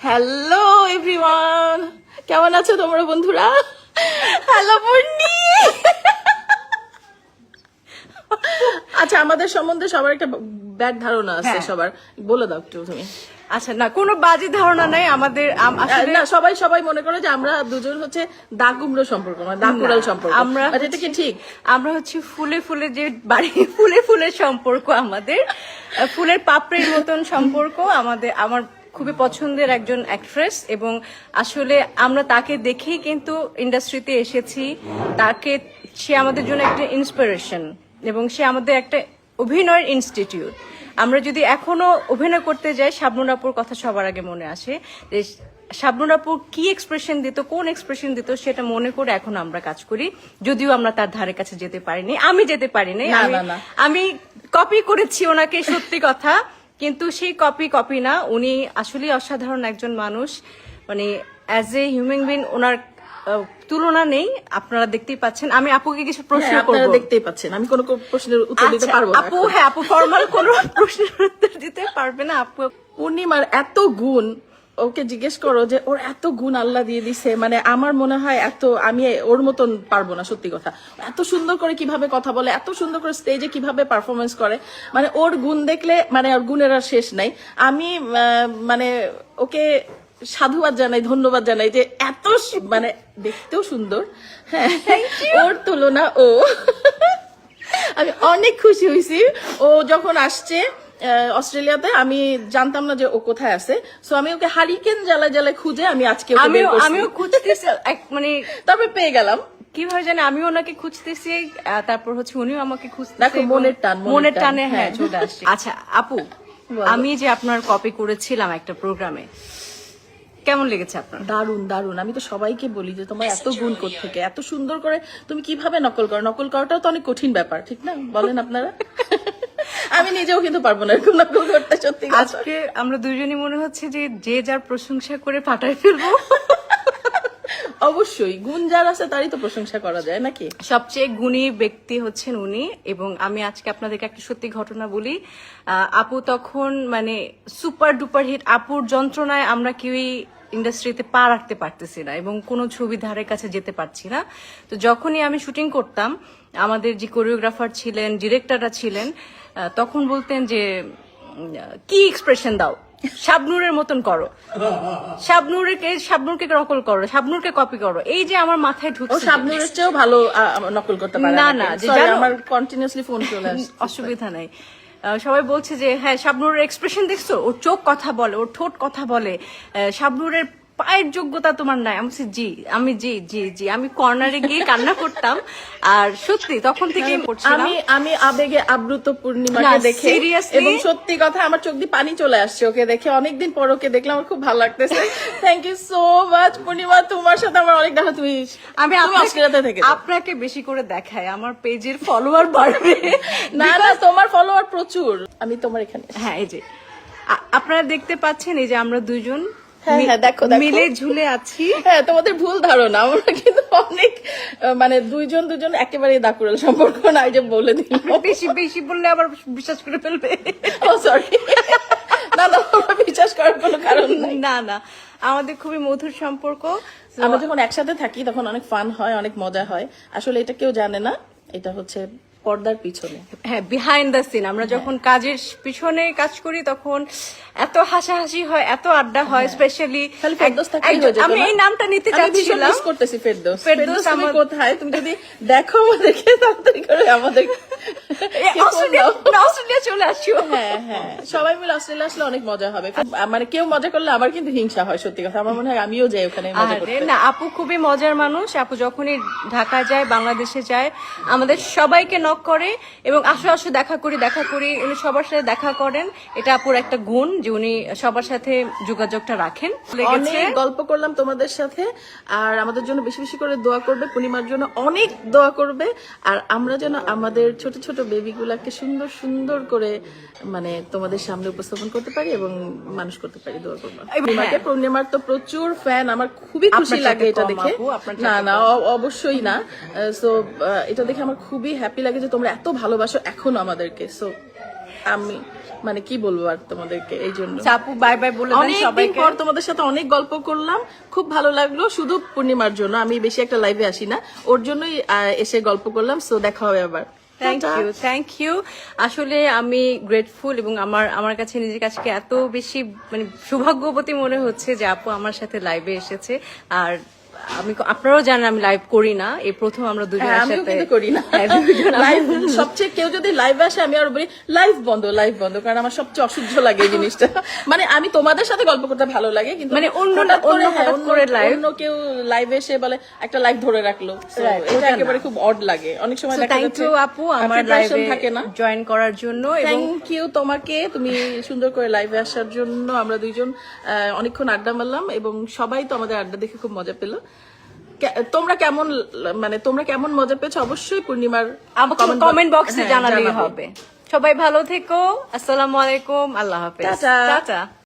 Hello everyone, কেমন আছো তোমরা বন্ধুরা? হ্যালো বন্ডি। আচ্ছা, আমাদের সম্বন্ধে সবার একটা ব্যাড ধারণা আছে, সবার বলে দাও একটু তুমি। আচ্ছা, না কোনো বাজে ধারণা নাই আমাদের। না, সবাই মনে করে যে আমরা দুজন হচ্ছে দাগুমড়ো সম্পর্ক, মানে দাকুড়াল সম্পর্ক। আমরা এটা কি ঠিক? আমরা হচ্ছে ফুলে ফুলে যে বাড়ি ফুলের সম্পর্ক, আমাদের ফুলের পাপড়ির মতন সম্পর্ক আমাদের। আমার খুবই পছন্দের একজন অ্যাক্ট্রেস, এবং আসলে আমরা তাকে দেখেই কিন্তু ইন্ডাস্ট্রিতে এসেছি। সে আমাদের জন্য একটা ইন্সপিরেশন, এবং সে আমাদের একটা অভিনয়ের ইনস্টিটিউট। আমরা যদি এখনো অভিনয় করতে যাই, শাবনূর আপুর কথা সবার আগে মনে আসে যে শাবনূর আপু কি এক্সপ্রেশন দিত, কোন এক্সপ্রেশন দিত, সেটা মনে করে এখন আমরা কাজ করি। যদিও আমরা তার ধারে কাছে যেতে পারিনি, আমি যেতে পারিনি। আমি কপি করেছি ওনাকে, সত্যি কথা, কিন্তু সেই কপি না। উনি আসলে অসাধারণ একজন মানুষ, মানে অ্যাজ এ হিউম্যান বিং ওনার তুলনা নেই। আপনারা দেখতেই পাচ্ছেন। আমি আপুকে কিছু প্রশ্ন করব। দেখতেই পাচ্ছেন আমি কোনো প্রশ্নের উত্তর দিতে পারবো না। আপু ফর্মাল কোনো প্রশ্নের উত্তর দিতে পারবে না। আপু পূর্ণিমার এত গুণ, ওকে জিজ্ঞেস করো যে ওর এত গুণ আল্লাহ দিয়ে দিছে, মানে আমার মনে হয় আমি ওর মতন পারবো না, সত্যি কথা। এত সুন্দর করে কিভাবে কথা বলে, এত সুন্দর করে স্টেজে কিভাবে পারফরমেন্স করে, মানে ওর গুণ দেখলে মানে ওর গুণের আর শেষ নাই। আমি মানে ওকে সাধুবাদ জানাই, ধন্যবাদ জানাই যে এত মানে দেখতেও সুন্দর। হ্যাঁ, ওর তুলনা ও। আমি অনেক খুশি হয়েছি ও যখন আসছে অস্ট্রেলিয়াতে। আমি জানতাম না যে ও কোথায় আছে, সো আমি ওকে হারিকেন জ্বালায় খুঁজে আমি আজকে আমিও খুঁজতেছি, মানে তবে পেয়ে গেলাম। কিভাবে জানি, আমি ওনাকে খুঁজতেছি, তারপর হচ্ছে উনিও আমাকে খুঁজতেছে। দেখো মনের টানে হ্যাঁ চলে আসছে। আচ্ছা আপু, আমি যে আপনার কপি করেছিলাম একটা প্রোগ্রামে, কেমন লেগেছে আপনার? দারুন। আমি তো সবাইকে বলি যে তোমার এত গুণ থেকে এত সুন্দর করে তুমি কিভাবে নকল করো। নকল করাটাও তো অনেক কঠিন ব্যাপার, ঠিক না? বলেন আপনারা। আমি নিজেও কিন্তু পারবো না এরকম নকল করতে, সত্যি। আজকে আমরা দুইজনই মনে হচ্ছে যে যার প্রশংসা করে ফাটাই ফেলবো। অবশ্যই গুণ যার আছে তারই তো প্রশংসা করা যায়, নাকি? সবচেয়ে গুণী ব্যক্তি হচ্ছেন উনি। এবং আমি আজকে আপনাদেরকে একটা সত্যি ঘটনা বলি। আপু তখন মানে সুপার ডুপার হিট, আপুর যন্ত্রণায় আমরা কেউই ইন্ডাস্ট্রিতে পা রাখতে পারতেছি না, এবং কোনো ছবি ধারের কাছে যেতে পারছি না। তো যখনই আমি শুটিং করতাম, আমাদের যে কোরিওগ্রাফার ছিলেন, ডিরেক্টররা ছিলেন, তখন বলতেন যে কি এক্সপ্রেশন দাও, শাবনূরের মতন করো, শাবনূরকে নকল করো, শাবনূরকে কপি করো। এই যে আমার মাথায় ঢুকছে, শাবনূরের চেয়েও ভালো নকল করতে পারে না, আমার কন্টিনিউয়াসলি ফোন চলে আসছে। অসুবিধা নাই। সবাই বলছে যে হ্যাঁ শাবনূরের এক্সপ্রেশন দেখছো, ওর চোখ কথা বলে, ওর ঠোঁট কথা বলে, শাবনূরের পায়ের যোগ্যতা তোমার নাই। আমি জি আমি কর্নারে গিয়ে কান্না করতাম। আর সত্যি তখন থেকে আমি আবেগে আপ্লুত পূর্ণিমাকে দেখে, এবং সত্যি কথা আমার চোখ দিয়ে পানি চলে আসছে ওকে দেখে। অনেকদিন পর ওকে দেখলাম, আমার খুব ভালো লাগতেছে। থ্যাংক ইউ সো মাচ পূর্ণিমা, তোমার সাথে আমার অনেক দেখা। আমি অস্ট্রেলিয়াতে থেকে আপনাকে বেশি করে দেখাই, আমার পেজের ফলোয়ার বাড়বে। না, তোমার ফলোয়ার প্রচুর। আমি তোমার এখানে, হ্যাঁ এই যে আপনারা দেখতে পাচ্ছেন, এই যে আমরা দুজন দেখো মিলে ঝুলে আছি। হ্যাঁ, তোমাদের ভুল ধারণা, আমরা কিন্তু অনেক মানে দুজন একেবারে দাকুড়াল সম্পর্ক না, যে বলে দিলাম। বেশি বললে আবার বিশ্বাস করে ফেলবে। ও সরি। না, বিশ্বাস করার কোনো কারণ নাই। না, আমাদের খুবই মধুর সম্পর্ক। আমরা যখন একসাথে থাকি তখন অনেক ফান হয়, অনেক মজা হয়। আসলে এটা কেউ জানে না, এটা হচ্ছে পর্দার পিছনে, হ্যাঁ বিহাইন্ড দ্য সিন। আমরা যখন কাজের পিছনে কাজ করি তখন এত হাসাহাসি হয়, এত আড্ডা হয়। স্পেশালি আমি এই নামটা নিতে চাচ্ছিলাম, করতেছি ফেরদৌস। তুমি কোথায়? তুমি যদি দেখো আমাদেরকে তাড়াতাড়ি করে আমাদের অস্ট্রেলিয়া চলে আসিও। হ্যাঁ, সবাই মিলে অস্ট্রেলিয়া আসলে অনেক মজা হবে। মানে কেউ মজা করলে আবার কিন্তু হিংসা হয়, সত্যি কথা। আমার মনে হয় আমিও যাই ওখানে মজা করতে। না, আপু খুবই মজার মানুষ। আপু যখনই ঢাকা যায়, বাংলাদেশে যায়, আমাদের সবাইকে নক করে এবং আসো দেখা করি। উনি সবার সাথে দেখা করেন। এটা আপুর একটা গুণ যে উনি সবার সাথে যোগাযোগটা রাখেন। অনেক গল্প করলাম তোমাদের সাথে, আর আমাদের জন্য বেশি বেশি করে দোয়া করবে, পূর্ণিমার জন্য অনেক দোয়া করবে। আর আমরা যেন আমাদের ছোট ছোট বেবিগুলাকে সুন্দর সুন্দর করে মানে তোমাদের সামনে উপস্থাপন করতে পারি এবং মানুষ করতে পারি। দোয়া করবো পূর্ণিমার তো প্রচুর ফ্যান, আমার খুবই খুশি লাগে এটা দেখে। না অবশ্যই না। সো এটা দেখে আমার খুবই হ্যাপি লাগে যে তোমরা এত ভালোবাসো এখনো আমাদেরকে। সো আমি মানে কি বলবো আর তোমাদেরকে, এই জন্য আপু বাই বাই বলে দেন অনেকদিন সবাইকে। পর তোমাদের সাথে অনেক গল্প করলাম, খুব ভালো লাগলো। শুধু পূর্ণিমার জন্য, আমি বেশি একটা লাইভে আসি না, ওর জন্যই এসে গল্প করলাম। সো দেখা হবে আবার। Thank you. আসলে আমি গ্রেটফুল এবং আমার কাছে নিজের কাছে এত বেশি মানে সৌভাগ্যবতী মনে হচ্ছে যে আপু আমার সাথে লাইভে এসেছে। আর আপনারাও জানেন আমি লাইভ করি না, এই প্রথম আমরা দুজন হ্যাঁ, আমিও কিন্তু করি না লাইভ। সবচেয়ে কেউ যদি লাইভে আসে আমি আর বলি লাইভ বন্ধ, কারণ আমার সবচেয়ে অসহ্য লাগে এই জিনিসটা। মানে আমি তোমাদের সাথে গল্প করতে ভালো লাগে, কিন্তু মানে হঠাৎ করে লাইভ অন্য কেউ লাইভে এসে বলে একটা লাইভ ধরে রাখলো, So, এটা একেবারে খুব অড লাগে অনেক সময়। দেখা থ্যাংক যাচ্ছে ইউ আপু আমার preparation লাইভে থাকে না। জয়েন করার জন্য এবং থ্যাংক ইউ তোমাকে, তুমি সুন্দর করে লাইভে আসার জন্য। আমরা দুইজন অনেকক্ষণ আড্ডা মারলাম এবং সবাই তো আমাদের আড্ডা দেখে খুব মজা পেলো। তোমরা কেমন মজা পেয়েছো অবশ্যই পূর্ণিমার কমেন্ট বক্সে হ্যাঁ, জানালেই জানাবে। হবে। সবাই ভালো থেকো, আসসালামু আলাইকুম, আল্লাহ হাফেজ, টাটা। টাটা।